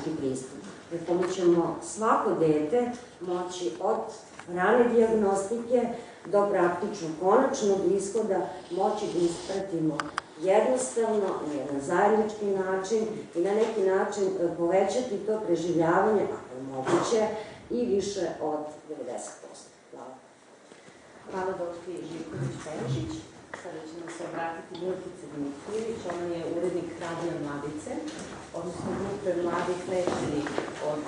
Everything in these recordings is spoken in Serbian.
zajednički pristup, u kome ćemo svako dete moći od rane dijagnostike do praktično konačnog ishoda moći da ispratimo jednostavno, na jedan zajednički način i na neki način povećati to preživljavanje, ako je moguće, i više od 90%. Hvala. Hvala dr. Živković-Perišić. Sada ćemo se obratiti Milkice Dimitrijević, ona je urednik Radija Mladice, odnosno grupe mladih lečenih od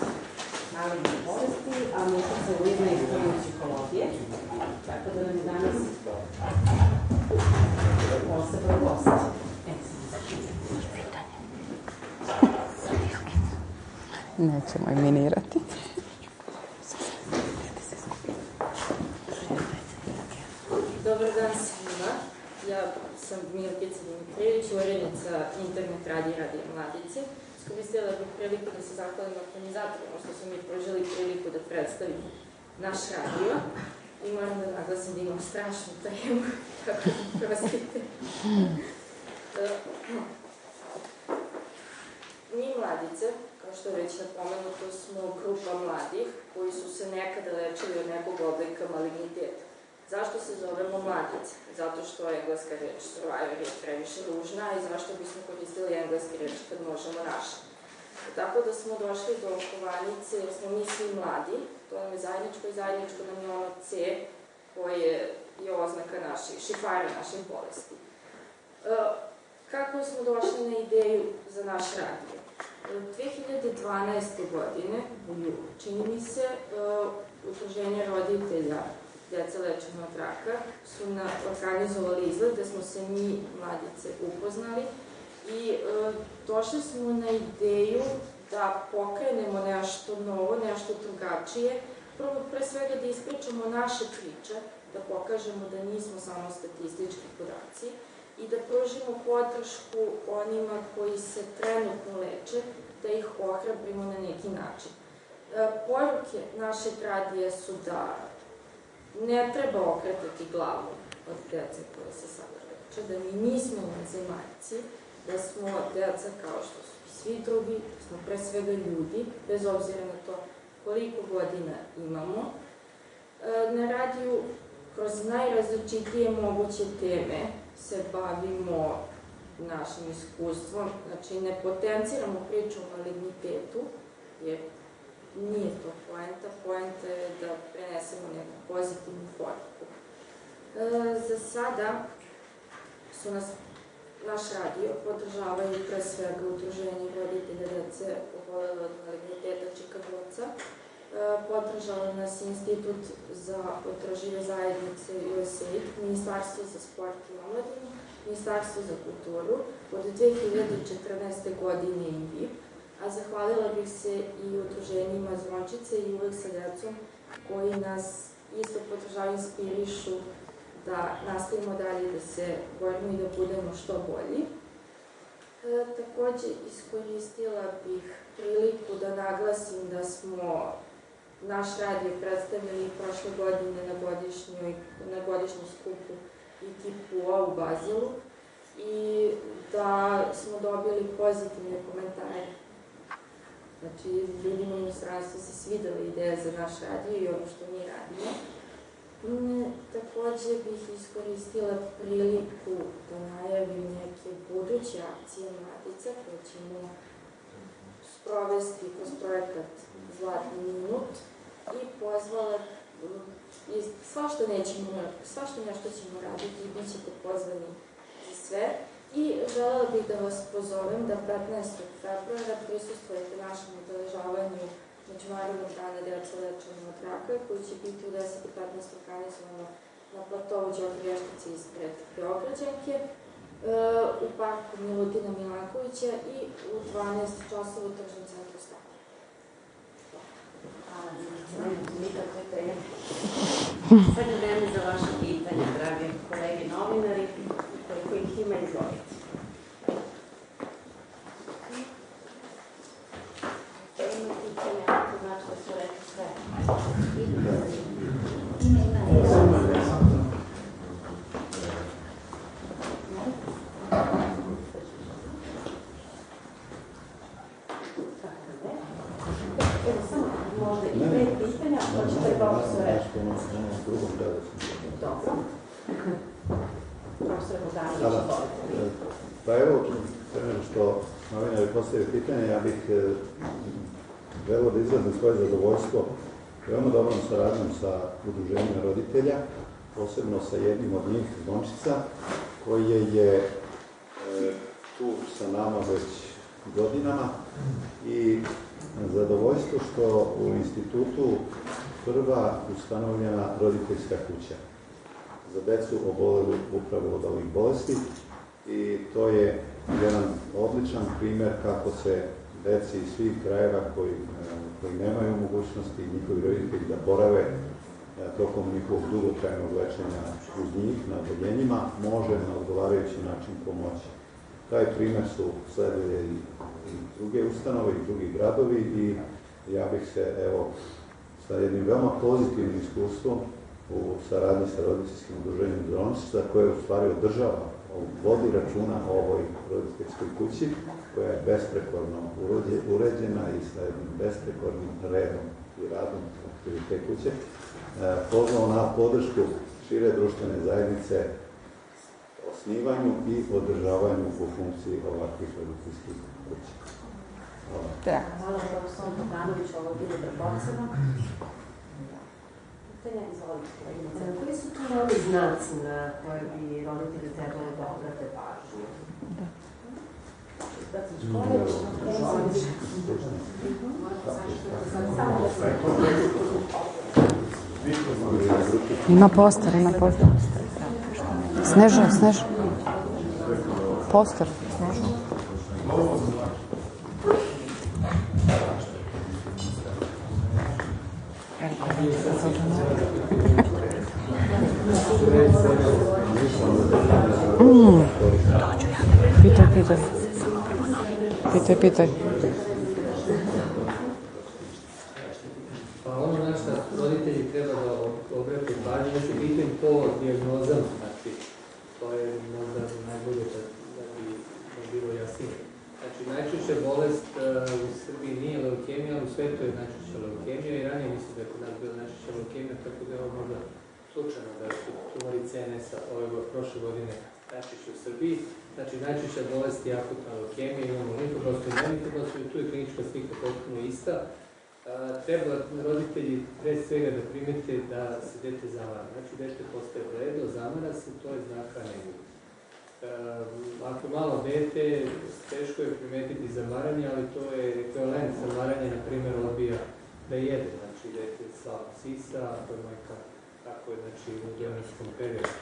malignih bolesti, a Milkica je ujedno iz psihologije, tako da nam je danas poseban gost. Nećemo eliminirati. Dobar dan svima. Ja sam Milkica Dimitrijević, urednica internet radija Mladice. Iskoristila bih priliku da se zahvalim organizatorima što su mi pružili priliku da predstavim naš radio. I moram da naglasim da imam strašnu tremu, tako da prostite. Mi Mladice, kao što je već napomenuto, smo grupa mladih koji su se nekada lečili od nekog oblika maligniteta. Zašto se zovemo Mladice? Zato što engleska reč survivor je previše ružna i zašto bismo koristili engleski reč kad možemo naše. Tako da smo došli do kovanice jer smo mi svi mladi, to nam je zajedničko i zajedničko nam je ono C koje je oznaka šifara naših bolesti. Kako smo došli na ideju za naš radio? 2012. godine, u julu, čini mi se, Udruženje roditelja dece lečena od raka su organizovali izlet gde smo se mi Mladice upoznali i došli smo na ideju da pokrenemo nešto novo, nešto drugačije. Prvo, pre svega da ispričamo naše priče, da pokažemo da nismo samo statistički podaci i da pružimo podršku onima koji se trenutno leče, da ih ohrabrimo na neki način. Poruke našeg radija su da ne treba okretati glavu od dece koje se sada leče, da mi nismo vanzemaljci, da smo deca kao što su i svi drugi, da smo pre svega ljudi, bez obzira na to koliko godina imamo. Na radiju kroz najrazličitije moguće teme se bavimo našim iskustvom, znači ne potenciramo priču o malignitetu, jer nije to poenta, poenta je da prenesemo neku pozitivnu poruku. Za sada su nas, naš radio podržavaju pre svega Udruženje roditelja dece obolele od maligniteta Čikagovca, podržava nas Institut za održive zajednice USAID, Ministarstvo za sport i omladinu, Ministarstvo za kulturu, od 2014. godine i VIP, a zahvalila bih se i udruženjima Zvončice i Uvek sa decom koji nas isto podržavaju, inspirišu da nastavimo dalje, da se borimo i da budemo što bolji. Takođe, iskoristila bih priliku da naglasim da smo naš radio predstavljali prošle godine na godišnjem skupu ITIP-a u Bazilu i da smo dobili pozitivne komentare. Znači, ljudima u inostranstvu se svidela ideja za naš radio i ono što mi radimo. Takođe bih iskoristila priliku da najavim neke buduće akcije Mladica koje ćemo sprovesti kroz projekat Zlatni minut i pozvala svašta nešto ćemo raditi i bit ćete pozvani za sve. I želela bih da vas pozovem da 15. februara prisustvujete našem obeležavanju Međunarodnog dana dece lečena od raka, koji će biti u 10:15 organizovano na platovu Đorđe Vještice ispred Beograđanke, u parku Milutina Milankovića i u 12 časova u Tržnom centru Stara. Hvala, nikakve teme. Sad je vreme za vaše pitanja, dragi kolegi novinari, koliko ih ima, izvolite. Ima pitanja, to znači da su rekli sve. Evo samo možda i 5 pitanja, hoćete profesore? Dobro. Profesore Bogdanović, izvolite. Pa evo, pre nego što novinari postavio pitanje, ja bih želeo da izrazim svoje zadovoljstvo veoma dobrom saradnjom sa udruženjima roditelja, posebno sa jednim od njih, Dončica, koje je tu sa nama već godinama i zadovoljstvo što u institutu prva ustanovljena roditeljska kuća za decu obolelu upravo od ovih bolesti i to je jedan odličan primer kako se deci iz svih krajeva koji nemaju mogućnosti i njihovi roditelji da borave tokom njihovog dugotrajnog lečenja uz njih na odeljenjima može na odgovarajući način pomoći. Taj primer su sledili i druge ustanove i drugi gradovi i ja bih se evo sa jednim veoma pozitivnim iskustvom u saradnji sa roditeljskim udruženjem Dončica koje u stvari održava, vodi računa o ovoj roditeljskoj kući koja je besprekorno uređena i sa jednim besprekornim redom i radom te kuće, pozvao na podršku šire društvene zajednice osnivanju i održavanju u funkciji ovakvih roditeljskih kuća. Hvala. Hvala profesor Bogdanović, ovo je bilo dragoceno. Pitanja, izvolite, koleginice. Koji su to novi znaci na koje bi roditelji trebali da obrate pažnju? Ima poster. Sneža. Poster. Pitaj. Pa ono na što roditelji treba da obrate pažnju, znači pitanje po dijagnozama, znači to je možda najbolje da bi bilo jasnije. Znači najčešća bolest u Srbiji nije leukemija, ali u svetu je najčešća leukemija i ranije mislim da je kod nas bila najčešća leukemija, tako da je ovo možda slučajno da su tumori CNS-a prošle godine najčešće u Srbiji. Znači najčešća bolest je akutna leukemija, imamo limfoblastu i nelifoblastu i tu je klinička slika potpuno ista. Treba roditelji pre svega da primete da se dete zamara. Znači dete postaje bledo, zamara se, to je znak anemije. Ako malo dete, teško je primetiti zamaranje, ali to je ekvivalent zamaranja, na primjer, odbija da jede. Znači dete slabo sisa, ako je majka, tako je znači u diagnoskom periodu.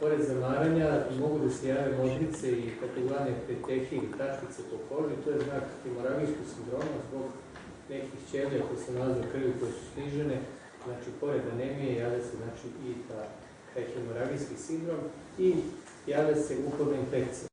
Pored zamaranja mogu da se jave modrice i takozvane petehe ili tačkice po koži, to je znak hemoragijskog sindroma zbog nekih ćelija koje se nalaze u krvi koje su snižene, znači pored anemije javlja se znači i taj hemoragijski sindrom i javlja se uporna infekcija.